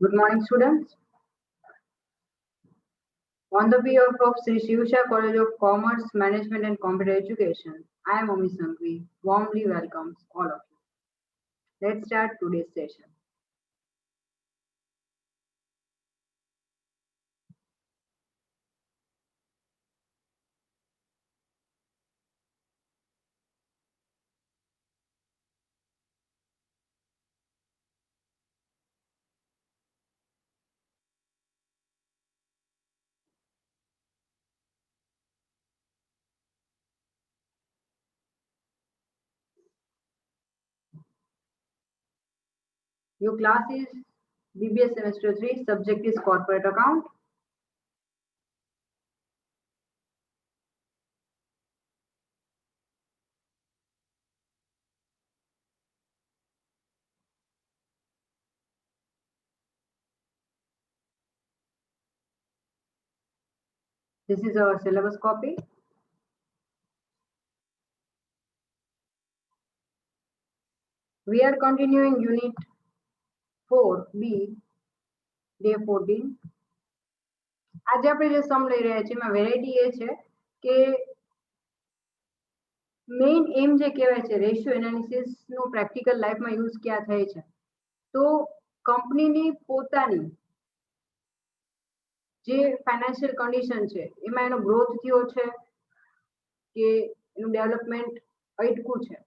Good morning, students. On the behalf of Sri Shivsha College of Commerce, Management and Computer Education, I am Ami Sangvi. Warmly welcomes all of you. Let's start today's session. Your class is BBS Semester 3, subject is Corporate Account. This is our syllabus copy. We are continuing Unit 4B, Day 14. આજે આપણે જે સમ લઈ રહ્યા છીએ એમાં variety એ છે કે main એમ જે કહેવાય છે રેશિયો એનાલિસિસ નું પ્રેક્ટિકલ લાઈફમાં યુઝ ક્યાં થાય છે તો કંપનીની પોતાની જે ફાઇનાન્શિયલ કન્ડિશન છે એમાં એનો ગ્રોથ થયો છે કે એનું ડેવલપમેન્ટ અટકું છે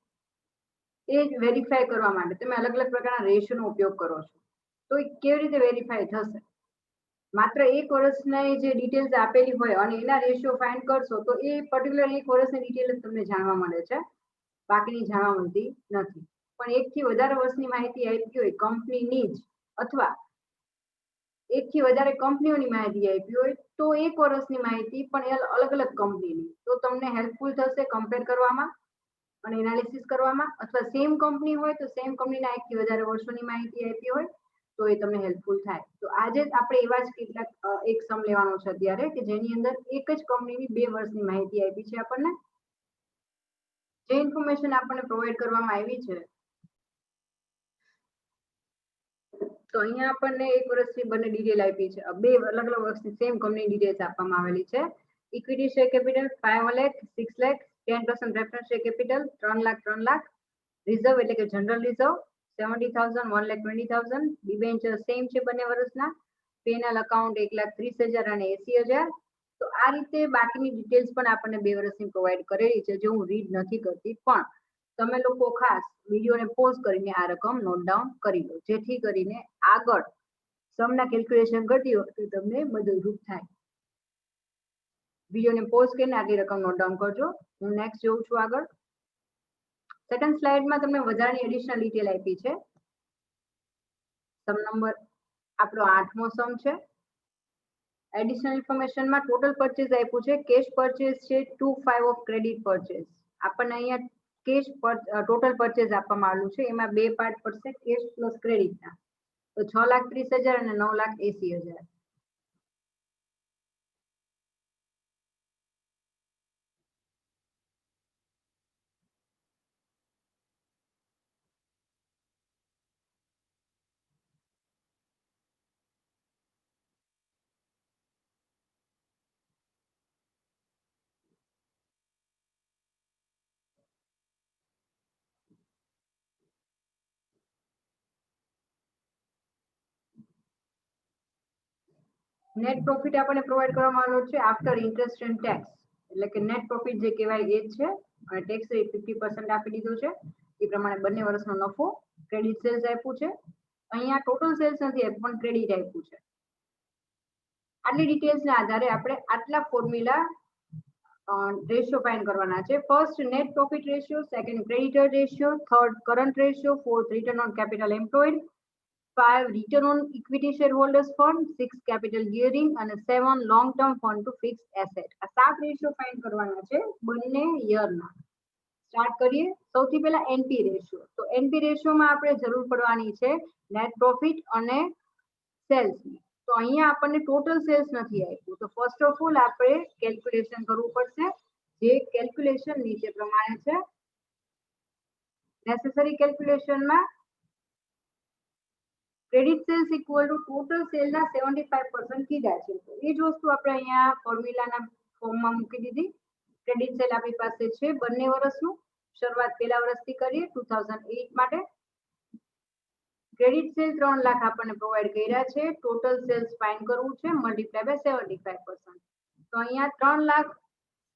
એ વેરીફાઈ કરવા માટે તમે અલગ અલગ પ્રકારના રેશિયોનો ઉપયોગ કરો છો તો એ કેવી રીતે વેરીફાઈ થશે માત્ર એક વર્ષના જે ડિટેલ્સ આપેલી હોય અને એના રેશિયો ફાઇન્ડ કરશો તો એ પર્ટિક્યુલર એક વર્ષની ડિટેલ તમને જાણવા મળે છે બાકીની જાણવા મળતી નથી પણ એકથી વધારે વર્ષની માહિતી આપી હોય કંપનીની જ અથવા એકથી વધારે કંપનીઓની માહિતી આપી હોય તો એક વર્ષની માહિતી પણ અલગ અલગ કંપનીની તો તમને હેલ્પફુલ થશે કમ્પેર કરવામાં અને એનાલિસિસ કરવામાં અથવા સેમ કંપની હોય તો સેમ કંપનીના એકથી વધારે વર્ષોની માહિતી આપી હોય તો એ તમને હેલ્પફુલ થાય તો આજે આપણે એવા જ કેટલાક એક સમ લેવાનો છે અત્યારે કે જેની અંદર એક જ કંપનીની 2 વર્ષની માહિતી આપી છે આપણને જે ઇન્ફોર્મેશન આપણને પ્રોવાઈડ કરવામાં આવી છે તો અહીંયા આપણને એક વર્ષની બંને ડિટેલ આપી છે બે અલગ અલગ વર્ષની સેમ કંપની ડિટેલ્સ આપવામાં આવેલી છે equity share capital 5 lakh 6 lakh 10% preference share capital 3 lakh reserve એટલે કે જનરલ રિઝર્વ 70,000 1,20,000 ડિબેન્ચર સેમ છે બંને વર્ષના પેનલ અકાઉન્ટ 1,30,000 અને 80,000 તો આ રીતે બાકીની ડિટેલ્સ પણ આપણને 2 વર્ષની પ્રોવાઈડ કરેલી છે જે હું રીડ નથી કરતી પણ તમે લોકો ખાસ વિડીયોને પોઝ કરીને આ રકમ નોટ ડાઉન કરી લો જેથી કરીને આગળ સમના કેલ્ક્યુલેશન કરતી વખતે તમને મદદરૂપ થાય વિડીયોને પોઝ કરીને આટલી રકમ નોટ ડાઉન કરજો હું નેક્સ્ટ જોઉં છું આગળ સેકન્ડ સ્લાઇડમાં તમને વધારાની એડિશનલ ડિટેલ આપી છે સમ નંબર આપણો 8મો સમ છે એડિશનલ ઇન્ફોર્મેશનમાં ટોટલ પરચેઝ આપ્યું છે કેશ પરચેઝ છે 2/5 ઓફ ક્રેડિટ પરચેઝ આપણને અહીંયા કેશ ટોટલ પરચેઝ આપવામાં આવેલું છે એમાં બે પાર્ટ પડશે કેશ પ્લસ ક્રેડિટના તો 6,30,000 અને 9,80,000 નેટ પ્રોફિટ આપણને પ્રોવાઈડ કરવામાં આવ્યો છે આફ્ટર ઇન્ટરેસ્ટ એન્ડ ટેક્સ એટલે કે નેટ પ્રોફિટ જે કહેવાય એ જ છે અને ટેક્સ રેટ 50% આપી દીધો છે એ પ્રમાણે બંને વર્ષનો નફો ક્રેડિટ સેલ્સ આપ્યું છે અહીંયા ટોટલ સેલ્સ નથી આપ્યું પણ ક્રેડિટ આપ્યું છે આટલી ડિટેલ્સના આધારે આપણે આટલા ફોર્મ્યુલા રેશિયો ફાઇન્ડ કરવાના છે first net profit ratio second creditor ratio third current ratio fourth return on capital employed 5 return on equity shareholders fund 6 capital gearing અને 7 long term fund to fixed asset આ 7 ratio find કરવાના છે બંને યરના start કરીએ સૌથી પહેલા NP ratio તો NP રેશિયોમાં આપણે જરૂર પડવાની છે નેટ પ્રોફિટ અને સેલ્સની તો અહીંયા આપણને ટોટલ સેલ્સ નથી આપ્યું તો ફર્સ્ટ ઓફ ઓલ આપણે કેલ્ક્યુલેશન કરવું પડશે જે કેલ્ક્યુલેશન નીચે પ્રમાણે છે નેસેસરી કેલ્ક્યુલેશનમાં credit sales equal to total સેલના 75% કીધા છે. તો એ જ વસ્તુ આપણે અહીંયા ફોર્મ્યુલાના ફોર્મમાં મૂકી દીધી. ક્રેડિટ સેલ આપણી પાસે છે બંને વર્ષનું. શરૂઆત પહેલા વર્ષથી કરીએ 2008 માટે. ક્રેડિટ સેલ 3 લાખ આપણને પ્રોવાઈડ કર્યા છે. ટોટલ સેલ્સ ફાઇન્ડ કરવું છે મલ્ટીપ્લાય બાય 75%. તો અહીંયા 3 લાખ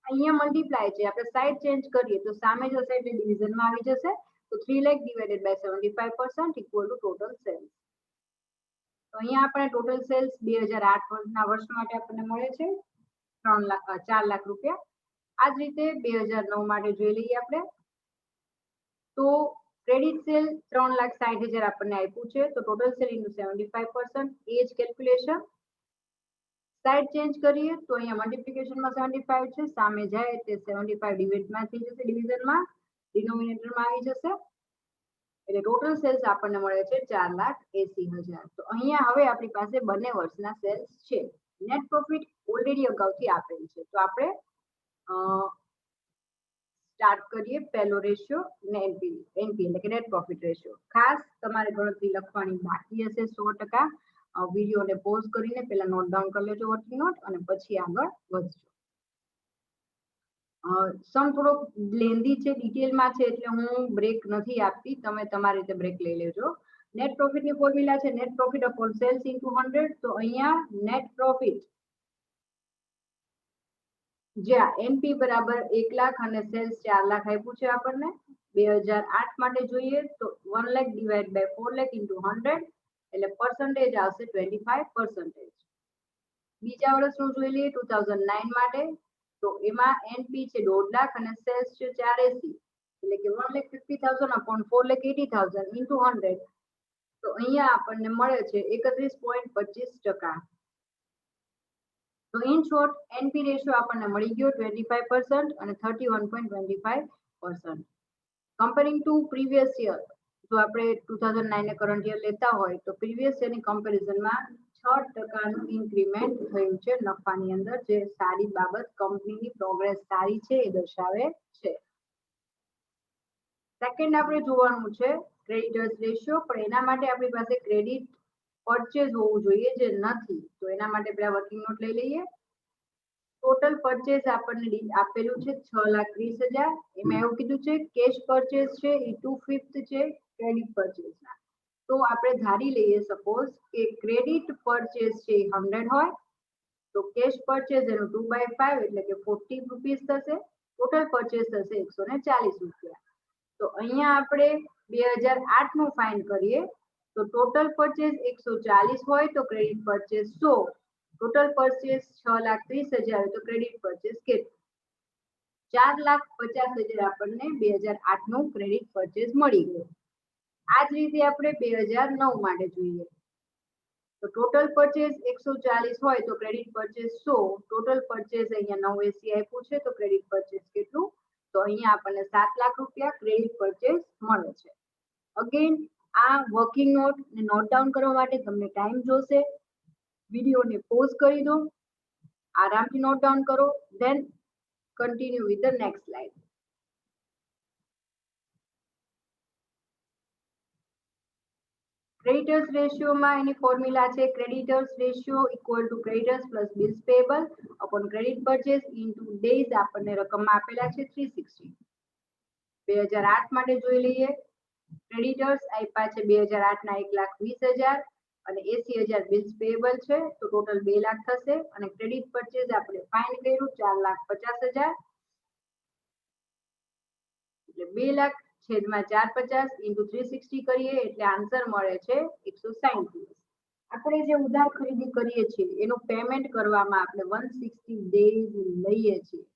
અહીંયા મલ્ટીપ્લાય છે. આપણે સાઈડ ચેન્જ કરીએ તો સામે જશે એટલે ડિવિઝનમાં આવી જશે. તો 3 lakh divided by 75% equal to total sales. તો અહીંયા આપણે ટોટલ સેલ્સ 2008 ના વર્ષ માટે આપણને મળે છે 4 લાખ રૂપિયા. આ જ રીતે 2009 માટે જોઈ લઈએ આપણે. તો ક્રેડિટ સેલ 3,60,000 આપણને આપ્યું છે. તો ટોટલ સેલ ઇન્ટુ 75% એ જ કેલ્ક્યુલેશન. સાઈડ ચેન્જ કરીએ તો અહીંયા મલ્ટીપ્લિકેશનમાં 75 છે, સામે જાય એટલે 75 ડિવાઇડમાં થઈ જશે, ડિવિઝનમાં ડિનોમિનેટરમાં આવી જશે. એટલે ટોટલ સેલ્સ આપણને મળે છે 4,80,000. તો અહીંયા હવે આપણી પાસે બંને વર્ષના સેલ્સ છે. નેટ પ્રોફિટ ઓલરેડી અગાઉથી આપેલ છે. તો આપણે સ્ટાર્ટ કરીએ. પહેલો રેશિયો ને એનપી એટલે કે નેટ પ્રોફિટ રેશિયો. ખાસ તમારે ગણતરી લખવાની બાકી હશે 100%. વિડીયોને પોઝ કરીને પહેલા નોટ ડાઉન કરી લેજો વર્કિંગ નોટ અને પછી આગળ વધજો. સમ થોડોક લેન્ધી છે, ડિટેલમાં છે, એટલે હું બ્રેક નથી આપતી. તમે તમારી રીતે બ્રેક લઈ લેજો. નેટ પ્રોફિટની ફોર્મ્યુલા છે net profit upon sales into 100. તો અહીંયા નેટ પ્રોફિટ જ્યાં એનપી બરાબર 1 લાખ અને સેલ્સ 4 લાખ આપ્યું છે આપણને. 2008 માટે જોઈએ તો 1 lakh divide by 4 lakh into 100 એટલે પર્સન્ટેજ આવશે 25%. બીજા વર્ષનું જોઈ લઈએ 2009 માટે. તો એમાં એનપી છે 1.5 લાખ અને સેલ્સ છે 480 એટલે કે 1,50,000 અપોન 4,80,000 ઇન્ટુ 100. તો અહીંયા આપણને મળે છે 31.25%. તો ઇન શોર્ટ એનપી રેશિયો આપણને મળી ગયો 25% અને 31.25%. કમ્પેરિંગ ટુ પ્રીવિયસ યર, જો આપણે 2009 ને કરન્ટ યર લેતા હોય તો પ્રીવિયસ યરની કમ્પેરિઝનમાં 6% ઇન્ક્રીમેન્ટ થયું છે નફાની અંદર, જે સારી બાબત, કંપનીની પ્રોગ્રેસ સારી છે એ દર્શાવે છે. સેકન્ડ આપણે જોવાનું છે ક્રેડિટર્સ રેશિયો, પણ એના માટે આપણી પાસે ક્રેડિટ પરચેઝ હોવું જોઈએ, જે નથી. તો એના માટે આપણે વર્કિંગ નોટ લઈ લઈએ. ટોટલ પરચેઝ આપણને આપેલું છે 6,30,000. એમાં એવું કીધું છે કેશ પરચેઝ છે એ 2/5 છે ક્રેડિટ પરચેઝના. તો આપણે ધારી લઈએ સપોઝ કે ક્રેડિટ પરચેઝ છે 100 હોય તો કેશ પરચેઝ એનું 2/5 એટલે કે 40 રૂપીસ થશે. ટોટલ પરચેઝ થશે 140 રૂપિયા. તો અહીંયા આપણે 2008 નું ફાઇન્ડ કરીએ તો ટોટલ પરચેઝ 140 હોય તો ક્રેડિટ પરચેઝ 100. ટોટલ પરચેઝ 6,30,000 તો ક્રેડિટ પરચેઝ કેટલું? 4,50,000 આપણને 2008 નું ક્રેડિટ પરચેઝ મળી ગયું. આ જ રીતે આપણે 2009 માટે જોઈએ તો ટોટલ પરચેઝ 140 હોય તો ક્રેડિટ પરચેઝ 100. ટોટલ પરચેઝ અહીંયા 980 આપ્યું છે તો ક્રેડિટ પરચેઝ કેટલું? તો અહીંયા આપણને 7 લાખ રૂપિયા ક્રેડિટ પરચેઝ મળે છે. અગેન આ વર્કિંગ નોટ ને નોટ ડાઉન કરવા માટે તમને ટાઈમ જોશે. વિડીયોને પોઝ કરી દો, આરામથી નોટ ડાઉન કરો, then continue with the next slide. Creditors રેશિયોમાં એની ફોર્મ્યુલા છે creditors ratio equal to creditors plus bills payable upon credit purchase into days. આપણને રકમમાં આપેલા છે 360. 2008 માટે જોઈ લઈએ. ક્રેડિટર્સ આપ્યા છે 2008 ના 1,20,000 અને 80,000 બિલ્સ પેએબલ છે તો ટોટલ 2 લાખ થશે. અને ક્રેડિટ પરચેઝ આપણે ફાઇન્ડ કર્યું 4,50,000 એટલે 2 લાખ છેદમાં 450 ઇન્ટુ 360 કરીએ એટલે આન્સર મળે છે 160 દિવસ. આપણે જે ઉધાર ખરીદી કરીએ છીએ એનું પેમેન્ટ કરવામાં આપણે 160 ડેઝ લઈએ છીએ.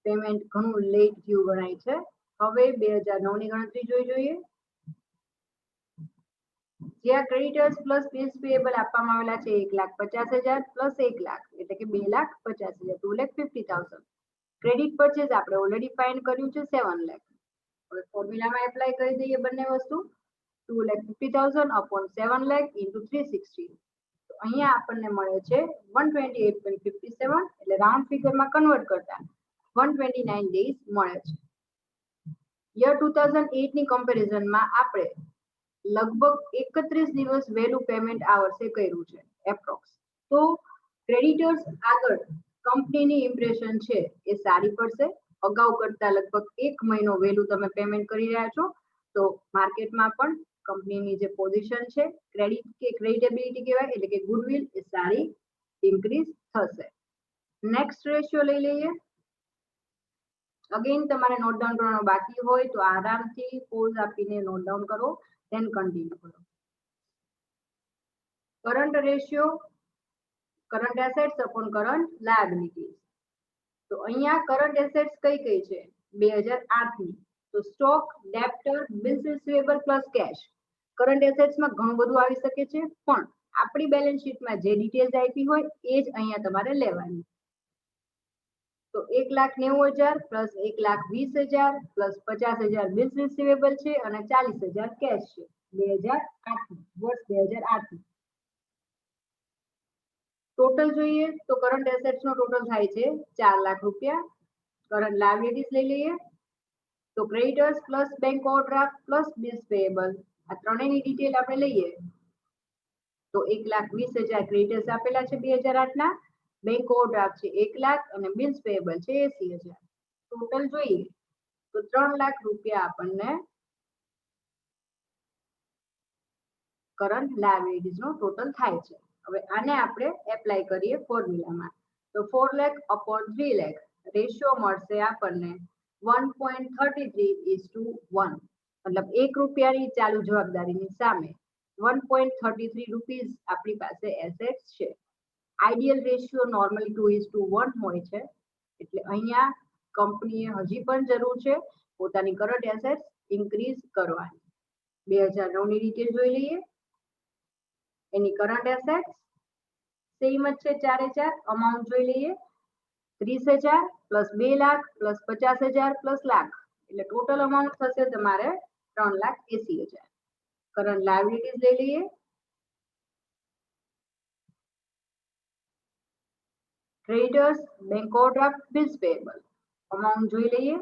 પેમેન્ટ ઘણું લેટ થયું ગણાય છે. હવે 2009 ની ગણતરી જોઈએ. જ્યાં ક્રેડિટર્સ પ્લસ બિલ્સ પેએબલ આપવામાં આવેલા છે 1,50,000 પ્લસ 1 લાખ એટલે કે 2,50,000 2,50,000. ક્રેડિટ પરચેઝ આપણે ઓલરેડી ફાઇન્ડ કર્યું છે 7 લાખ. હવે ફોર્મ્યુલામાં એપ્લાય કરી દઈએ બંને વસ્તુ. 2,50,000 અપોન 7 લાખ ઇન્ટુ 360. તો અહીંયા આપણને મળે છે 128.57 એટલે રાઉન્ડ ફિગરમાં કન્વર્ટ કરતા 129 ડેઝ મળે છે. યર 2008 ની કમ્પેરિઝનમાં આપણે લગભગ 31 દિવસ વહેલું પેમેન્ટ આ વર્ષે કર્યું છે એપ્રોક્સ. તો ક્રેડિટર્સ આગળ કંપનીની ઇમ્પ્રેશન છે એ સારી પડશે. અગાઉ કરતા લગભગ 1 મહિનો વહેલું તમે પેમેન્ટ કરી રહ્યા છો તો માર્કેટમાં પણ કંપનીની જે પોઝિશન છે ક્રેડિટ કે ક્રેડિટેબિલિટી કહેવાય એટલે કે ગુડવિલ એ સારી ઇન્ક્રીઝ થશે. નેક્સ્ટ રેશિયો લઈ લઈએ. અગેન તમારે નોટ ડાઉન કરવાનું બાકી હોય તો આરામથી પોઝ આપીને નોટ ડાઉન કરો, then કન્ટિન્યુ કરો. Current ratio, current assets upon current liabilities. તો અહીંયા કરંટ એસેટ્સ કઈ કઈ છે 2008 ની. તો stock, debtor, bills receivable plus cash. Current એસેટ્સમાં ઘણું બધું આવી શકે છે પણ આપણી બેલેન્સ શીટમાં જે ડિટેલ્સ આપી હોય એ જ અહીંયા તમારે લેવાની. તો 1,90,000 પ્લસ 1,20,000 પ્લસ 50,000 બિલ્સ રિસીવેબલ છે અને 40,000 કેશ છે 2008 વર્ષ 2008. ટોટલ જોઈએ તો કરંટ એસેટ્સ નો ટોટલ થાય છે 4 લાખ રૂપિયા. કરંટ લાયબિલિટીઝ લઈ લઈએ તો creditors plus bank overdraft plus bills payable આ ત્રણેયની ડિટેલ આપણે લઈએ તો 1,20,000 ક્રેડિટર્સ આપેલા છે 2008 ના, બેંક ઓવરડ્રાફ્ટ છે 1 લાખ અને બિલ્સ પેયેબલ છે 80,000. ટોટલ જોઈએ તો 3 લાખ રૂપિયા આપણને કરંટ લાયબિલિટીઝ નો ટોટલ થાય છે. હવે આને આપણે એપ્લાય કરીએ ફોર્મ્યુલામાં તો 4 લાખ અપોન 3 લાખ રેશિયો મળશે આપણને 1.33:1. મતલબ 1 રૂપિયાની ચાલુ જવાબદારીની સામે 1.33 રૂપીસ આપણી પાસે એસેટ્સ છે. આઈડિયલ રેશિયો નોર્મલી 2:1 હોય છે એટલે અહીંયા કંપનીએ હજી પણ જરૂર છે પોતાની કરંટ એસેટ્સ ઇન્ક્રીઝ કરવાની. 2009 ની ડિટેલ જોઈ લઈએ. એની કરંટ એસેટ્સ સેમ જ છે 4 અમાઉન્ટ જોઈ લઈએ 30,000 plus 2 lakh plus 50,000 plus lakh એટલે ટોટલ અમાઉન્ટ થશે તમારે 3,80,000. કરંટ લાયબિલિટીઝ લઈ લઈએ. Creditors, bank overdraft, bills payable amount જોઈ લઈએ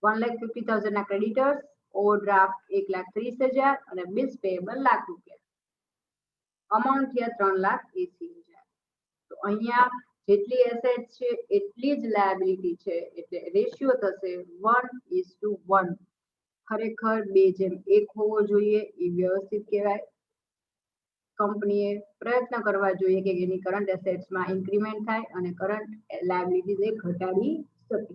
1,50,000 ના ક્રેડિટર્સ, ઓવરડ્રાફ્ટ 1,30,000 અને બિલ્સ પેયેબલ લાખ રૂપિયા. અમાઉન્ટ થયા 3,80,000. તો અહીંયા જેટલી એસેટ છે એટલી જ લાયબિલિટી છે એટલે રેશિયો થશે 1:1. ખરેખર 2:1 હોવો જોઈએ એ વ્યવસ્થિત કહેવાય. કંપનીએ પ્રયત્ન કરવા જોઈએ કે એની કરંટ એસેટ્સમાં ઇન્ક્રીમેન્ટ થાય અને કરંટ લાયબિલિટીઝ એ ઘટાડી શકે.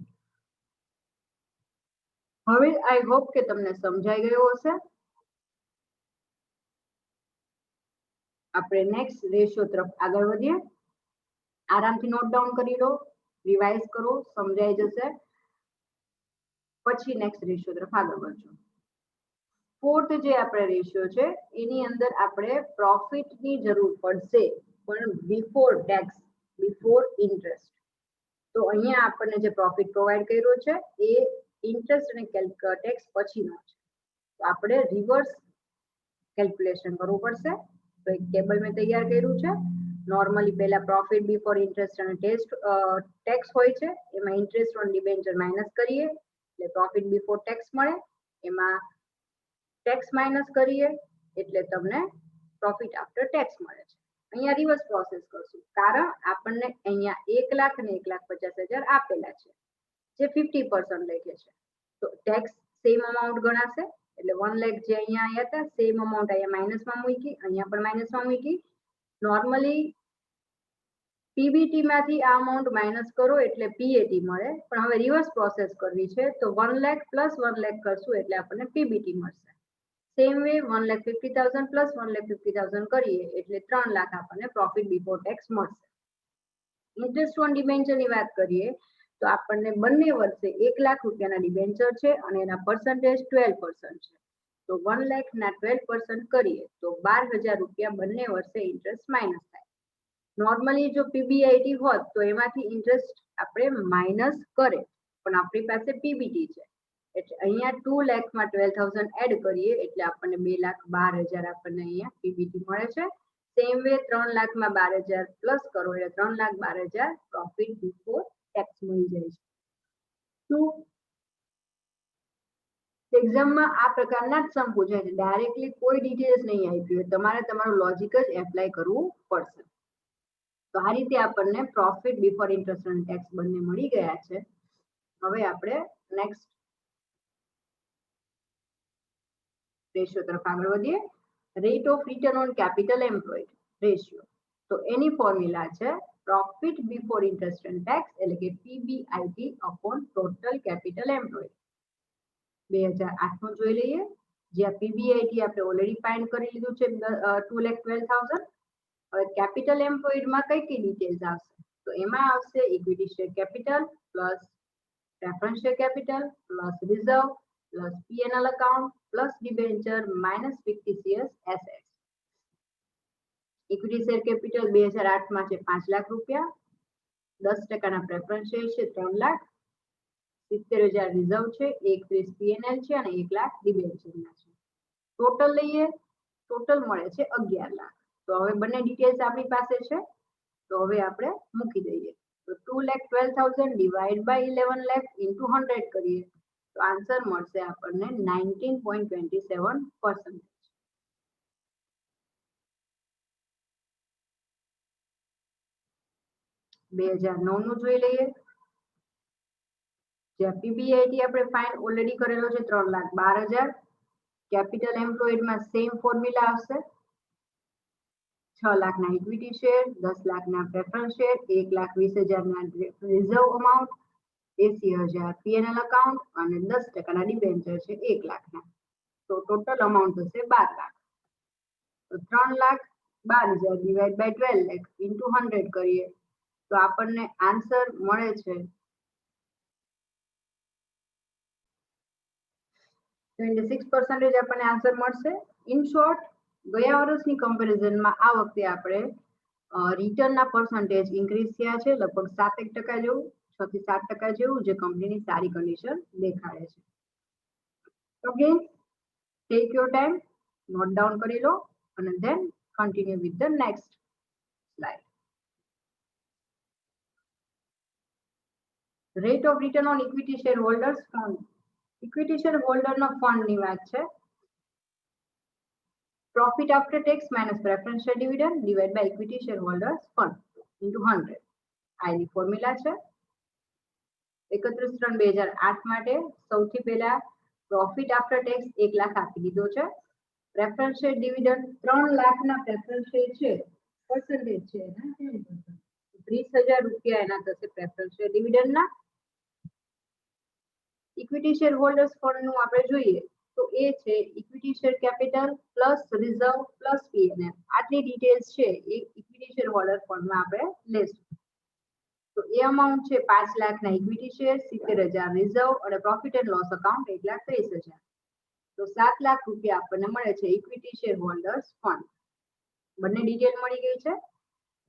હવે આઈ હોપ કે તમને સમજાઈ ગયો હશે. આપણે નેક્સ્ટ રેશિયો તરફ આગળ વધીએ. આરામથી નોટ ડાઉન કરી લો, રિવાઇઝ કરો, સમજાઈ જશે. પછી નેક્સ્ટ રેશિયો તરફ આગળ વધજો. ફોર્થ જે આપણે રેશિયો છે એની અંદર આપણે પ્રોફિટની જરૂર પડશે પણ બિફોર ટેક્સ, બિફોર ઇન્ટરેસ્ટ. તો અહીંયા આપણને જે પ્રોફિટ પ્રોવાઈડ કર્યો છે એ ઇન્ટરેસ્ટ અને ટેક્સ પછીનો છે. તો આપણે રિવર્સ કેલ્ક્યુલેશન કરવું પડશે. તો એક ટેબલ મેં તૈયાર કર્યું છે. નોર્મલી પહેલા પ્રોફિટ બિફોર ઇન્ટરેસ્ટ અને ટેક્સ હોય છે. એમાં ઇન્ટરેસ્ટ ઓન ડિબેન્ચર માઇનસ કરીએ એટલે પ્રોફિટ બિફોર ટેક્સ મળે. એમાં ટેક્સ માઇનસ કરીએ એટલે તમને પ્રોફિટ આફ્ટર ટેક્સ મળે છે. અહીંયા રિવર્સ પ્રોસેસ કરશું કારણ આપણને અહીંયા 1 લાખ અને 1,50,000 આપેલા છે જે 50% લેખે છે. તો ટેક્સ સેમ અમાઉન્ટ ગણાશે એટલે 1 લાખ જે અહીંયા આવ્યા હતા સેમ અમાઉન્ટ અહીંયા માઇનસમાં મૂકી, અહીંયા પણ માઇનસમાં મૂકી. નોર્મલી પીબીટી માંથી આ અમાઉન્ટ માઇનસ કરો એટલે પીએટી મળે પણ હવે રિવર્સ પ્રોસેસ કરવી છે તો 1 લાખ પ્લસ 1 લાખ કરશું એટલે આપણને પીબીટી મળશે. સેમ વે 1,50,000 પ્લસ 1,50,000 કરીએ એટલે 3 લાખ આપણને પ્રોફિટ બિફોર ટેક્સ મળશે. ઇન્ટરેસ્ટ ઓન ડિબેન્ચરની વાત કરીએ તો આપણને બંને વર્ષે 1 લાખ રૂપિયાના ડિબેન્ચર છે અને એના પર્સન્ટેજ 12% છે. તો 1 લાખના 12% કરીએ તો 12,000 રૂપિયા બંને વર્ષે ઇન્ટરેસ્ટ માઇનસ થાય. નોર્મલી જો પીબીઆઈટી હોત તો એમાંથી ઇન્ટરેસ્ટ આપણે માઇનસ કરે પણ આપણી પાસે પીબીટી છે એટલે અહીંયા 2 લાખમાં 12,000 એડ કરીએ એટલે આપણને 2,12,000 આપણને અહીંયા પીબીટી મળે છે. સેમ વે 3 લાખમાં 12,000 પ્લસ કરો એટલે 3,12,000 પ્રોફિટ બિફોર ટેક્સ મળી જાય છે. તો એક્ઝામમાં આ પ્રકારના જ સમ પૂછાય છે, ડાયરેક્ટલી કોઈ ડિટેલ્સ નહીં આપી હોય, તમારે તમારું લોજિક જ એપ્લાય કરવું પડશે. તો આ રીતે આપણને પ્રોફિટ બિફોર ઇન્ટરેસ્ટ અને ટેક્સ બંને મળી ગયા છે. હવે આપણે નેક્સ્ટ રેશિયો તરફ આગળ વધીએ. Rate of return on capital employed ratio. તો એની ફોર્મ્યુલા છે profit before interest and tax એટલે કે PBIT upon total capital employed. 2008 નું જોઈ લઈએ, જ્યાં પીબીઆઈટી આપણે ઓલરેડી ફાઇન્ડ કરી લીધું છે 2,12,000. હવે કેપિટલ એમ્પ્લોયડ માં કઈ ડિટેલ્સ આવશે? તો એમાં આવશે equity share capital plus preference share capital plus reserve plus PNL account plus debenture minus fictitious assets. Equity share capital 2008 માં છે 5 લાખ રૂપિયા, 10% ના પ્રેફરન્સ શેર છે 3 લાખ, 70,000 રિઝર્વ છે, 31 પીએનએલ છે અને 1 લાખ ડિબેન્ચરના છે. ટોટલ લઈએ, ટોટલ મળે છે 11 લાખ. તો હવે બંને ડિટેલ્સ આપણી પાસે છે, તો હવે આપણે મૂકી દઈએ. તો 2,12,000 ડિવાઇડ બાય 11 લાખ ઇન્ટુ 100 કરીએ તો આન્સર મળશે આપણને 19.27%. 2009 નું જોઈ લઈએ, જ્યાં પીબીઆઈટી આપણે ફાઇન્ડ ઓલરેડી કરેલો છે 3,12,000. કેપિટલ એમ્પ્લોયડ માં સેમ ફોર્મ્યુલા આવશે, 6 લાખના ઇક્વિટી શેર, 10 લાખના પ્રેફરન્સ શેર, 1,20,000 ના રિઝર્વ અમાઉન્ટ, 80,000 પીએનએલ અકાઉન્ટ અને 10% ના ડિબેન્ચર છે 1 લાખના. તો ટોટલ અમાઉન્ટ થશે 12 લાખ. તો 3,12,000 ડિવાઇડ બાય 12 લાખ ઇન્ટુ 100 કરીએ તો આપણને આન્સર મળે છે 26% આપણને આન્સર મળશે. ઇન શોર્ટ, ગયા વર્ષની કમ્પેરિઝનમાં આ વખતે આપણે રિટર્નના પર્સન્ટેજ ઇન્ક્રીઝ થયા છે, લગભગ 7% જેવું, 6 થી 7% જેવું, જે કંપનીની સારી કન્ડિશન દેખાડે છે. Okay, take your time, note down કરી લો અને then continue with the next slide. Rate of return on equity share holders fund. Equity share હોલ્ડરનો ફંડની વાત છે. Profit after tax minus preference share dividend divide by equity share holders fund into 100. આ એની formula છે. 31/3/2008 માટે સૌથી પહેલા profit after tax 1 lakh આપી દીધો છે. પ્રેફરન્સ શેર ડિવિડન્ડ 3 લાખના પ્રેફરન્સ શેર છે, પર્સન્ટેજ છે એના 10%. 30,000 રૂપિયા એના થશે પ્રેફરન્સ શેર ડિવિડન્ડના. ઇક્વિટી શેર હોલ્ડર્સ ફંડનું આપણે જોઈએ તો એ છે equity share capital plus reserve plus PNL. આટલી ડિટેલ્સ છે એ ઇક્વિટી શેર હોલ્ડર ફંડમાં આપણે લેશું. તો એ અમાઉન્ટ છે 5 લાખના ઇક્વિટી શેર, 70,000 રિઝર્વ અને પ્રોફિટ એન્ડ લોસ અકાઉન્ટ 1,30,000. તો 7 લાખ રૂપિયા આપણને મળે છે ઇક્વિટી શેર હોલ્ડર્સ ફંડ. બંને ડિટેલ મળી ગઈ છે.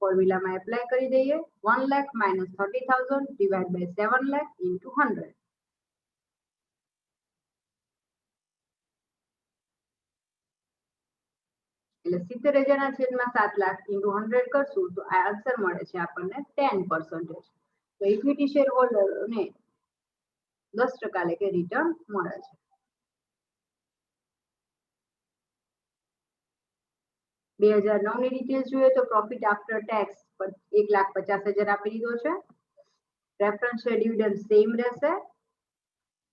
ફોર્મ્યુલામાં એપ્લાય કરી દઈએ. 1 lakh minus 30,000 divide by 7 lakh into 100. એટલે 70,000 ના છેદમાં 7 લાખ ઇન્ટુ 100 કરશું તો આ આન્સર મળે છે આપણને 10%. તો ઇક્વિટી શેર હોલ્ડરને 10% લેકે રિટર્ન મળે છે. 2009 ની ડિટેલ્સ જોઈએ તો પ્રોફિટ આફ્ટર ટેક્સ 1,50,000 આપી દીધો છે. પ્રેફરન્સ શેર ડિવિડન્ડ સેમ રહેશે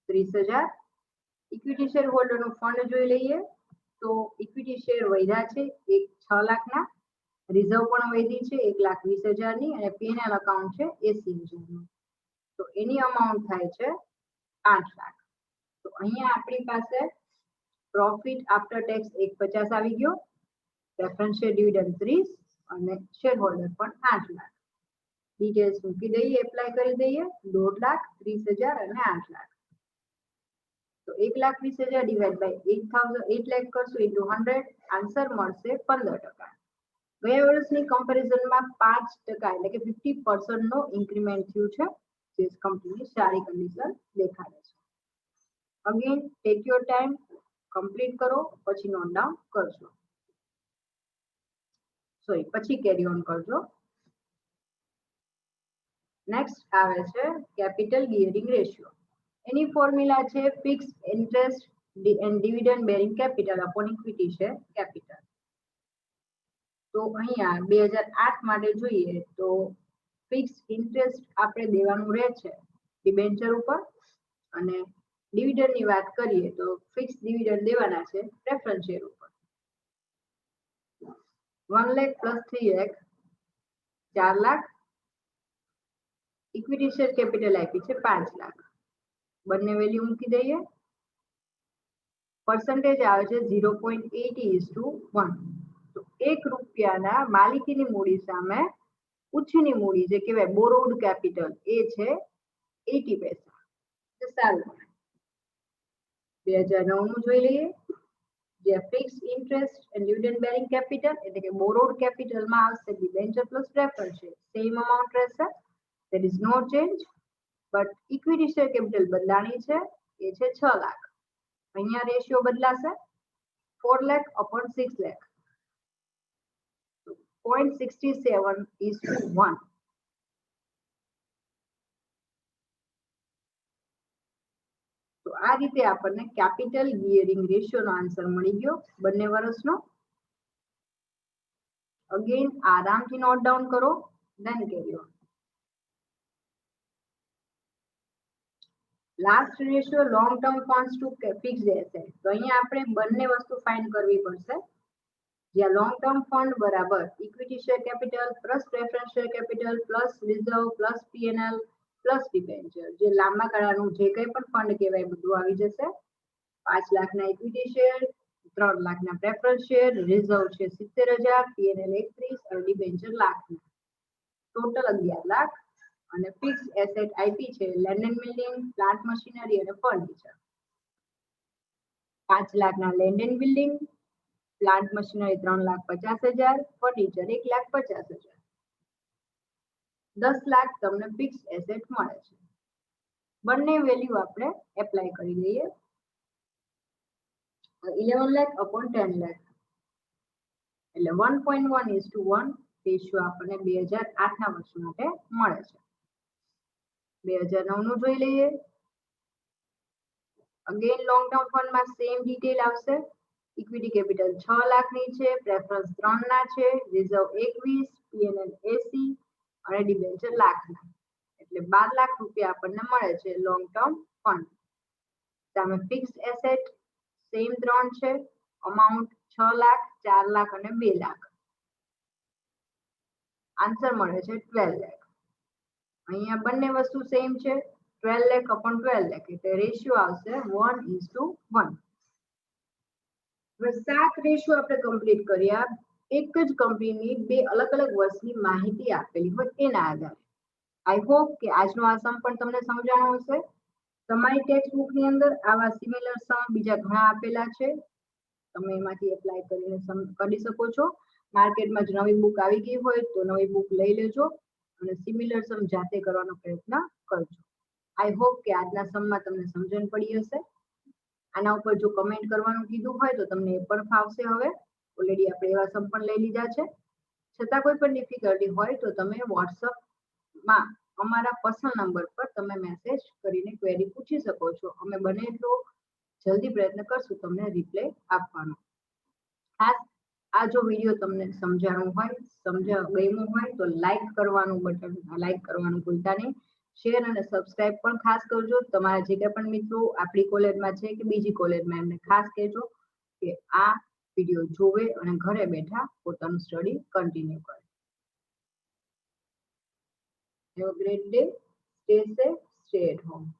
30,000. ઇક્વિટી શેર હોલ્ડરનું ફંડ જોઈ લઈએ તો ઇક્વિટી શેર વધ્યા છે 6 લાખના, રિઝર્વ પણ વધી છે 1,20,000 ની અને પીએનએલ અકાઉન્ટ છે 80,000 નું. તો એની અમાઉન્ટ થાય છે 8 લાખ. તો અહીંયા આપણી પાસે પ્રોફિટ આફ્ટર ટેક્સ 1,50 આવી ગયો, પ્રેફરન્સ શેર ડિવિડન્ડ 30 અને શેર હોલ્ડર પણ 8 લાખ. ડિટેલ્સ મૂકી દઈએ, એપ્લાય કરી દઈએ. 1.5 લાખ, 30,000 અને 8 લાખ. તો 1,20,000 ડિવાઇડ બાય 8 લાખ કરશું ઇન્ટુ 100, આન્સર મળશે 15%. ગયા વર્ષની કમ્પેરિઝનમાં 5% એટલે કે 50% નો ઇન્ક્રીમેન્ટ થયું છે, જે કંપનીની સારી કન્ડિશન દેખાડે છે. Again tech your time, complete કરો પછી નોટ ડાઉન કરજો. સોરી, પછી કેરી ઓન કરજો. નેક્સ્ટ આવે છે કેપિટલ ગિયરિંગ રેશિયો. એની ફોર્મ્યુલા છે fix interest and dividend bearing capital upon equity share capital. તો અહીંયા 2008 માટે જોઈએ તો ફિક્સ ઇન્ટરેસ્ટ આપણે દેવાનું રહે છે ડિબેન્ચર ઉપર અને ડિવિડન્ડ ની વાત કરીએ તો ફિક્સ ડિવિડન્ડ દેવાના છે પ્રેફરન્સ શેર ઉપર 1 lakh plus 3 lakh 4 lakh equity share capital આપી છે 5 લાખ બંને વેલ્યુ મૂકી દઈએ પરસેન્ટેજ આવે છે 0.80:1 તો 1 રૂપિયાના માલિકીની મૂડી સામે ઉછીની મૂડી જે કહેવાય બોરોડ કેપિટલ એ છે 80 પૈસા તો સારું 2009 નું જોઈ લઈએ જે fix interest and dividend bearing capital એટલે કે બોરોડ કેપિટલ માં આવશે debenture plus preference share same amount રહેશે there is no change but equity share capital બદલાણી છે એ છે 6 લાખ અહીંયા રેશિયો બદલાશે 4 લાખ upon 6 લાખ 0.67:1 તો આ રીતે આપણને કેપિટલ ગિયરિંગ રેશિયો નો આન્સર મળી ગયો બંને વર્ષનો અગેન આરામથી નોટ ડાઉન કરો then carry on last ratio long term funds to fixed asset તો અહીંયા આપણે બંને વસ્તુ ફાઇન્ડ કરવી પડશે જ્યાં લોંગ ટર્મ ફંડ બરાબર equity share capital plus preference share capital plus reserve plus PNL plus debenture જે લાંબા ગાળાનું જે કંઈ પણ ફંડ કહેવાય બધું આવી જશે 5 લાખના ઇક્વિટી શેર 3 લાખના પ્રેફરન્સ શેર રિઝર્વ છે 70,000 પીએનએલ 31 અને ડિબેન્ચર લાખના ટોટલ 11 લાખ અને ફિક્સ એસેટ આઈપી છે land and building plant machinery અને ફર્નિચર 5 લાખના land and building plant machinery 3,50,000 furniture 1,50,000 10 lakh તમને ફિક્સ એસેટ મળે છે બંને વેલ્યુ આપણે એપ્લાય કરી દઈએ 11 લાખ upon 10 લાખ એટલે 1.1:1 રેશિયો આપણને 2008 ના વર્ષ માટે મળે છે 2009 નું જોઈ લઈએ અગેન લોંગ ટર્મ ફંડ માં સેમ ડિટેલ આવશે ઇક્વિટી કેપિટલ 6 લાખની છે પ્રેફરન્સ 3 ના છે રિઝર્વ 21 પીએનએલ 80 અને ડિબેન્ચર લાખના એટલે 12 લાખ રૂપિયા આપણને મળે છે લોંગ ટર્મ ફંડ સામે ફિક્સ એસેટ સેમ 3 છે અમાઉન્ટ 6 લાખ 4 લાખ અને 2 લાખ આન્સર મળે છે 12 લાખ અહીંયા બંને વસ્તુ સેમ છે 12 લાખ upon 12 લાખ એટલે રેશિયો આવશે 1:1 હવે 7 રેશિયો આપણે કમ્પ્લીટ કર્યા એક જ કંપનીની બે અલગ અલગ વર્ષની માહિતી આપેલી હોય એના આધારે આઈ હોપ કે આજનો આ સમ પણ તમને સમજાણો હશે તમારી ટેક્સ્ટ બુક ની અંદર આવા સિમિલર સમ બીજા ઘણા આપેલા છે તમે એમાંથી એપ્લાય કરીને સમ કરી શકો છો માર્કેટમાં જ નવી બુક આવી ગઈ હોય તો નવી બુક લઈ લેજો અને સિમિલર સમ જાતે કરવાનો પ્રયત્ન કરજો આઈ હોપ કે આજના સમમાં તમને સમજણ પડી હશે આના ઉપર જો કમેન્ટ કરવાનું કીધું હોય તો તમને એ પણ ફાવશે હવે ઓલરેડી આપણે એવા સમ પણ લઈ લીધા છે છતાં કોઈ પણ ડિફિકલ્ટી હોય તો તમે WhatsApp માં અમારા પર્સનલ નંબર પર તમે મેસેજ કરીને ક્વેરી પૂછી શકો છો અમે બને એટલો જલ્દી પ્રયત્ન કરશું તમને રિપ્લાય આપવાનો ખાસ આ જો વિડિયો તમને સમજાણું હોય ગમ્યું હોય તો લાઈક કરવાનું બટન લાઈક કરવાનું ભૂલતા નહીં શેર અને સબસ્ક્રાઇબ પણ ખાસ કરજો તમારા જે કંઈ પણ મિત્રો આપણી કોલેજમાં છે કે બીજી કોલેજમાં એમને ખાસ કહેજો કે આ વિડિયો જોવે અને ઘરે બેઠા પોતાનું સ્ટડી કન્ટિન્યુ કરે Have a great day. Stay safe. Stay at home.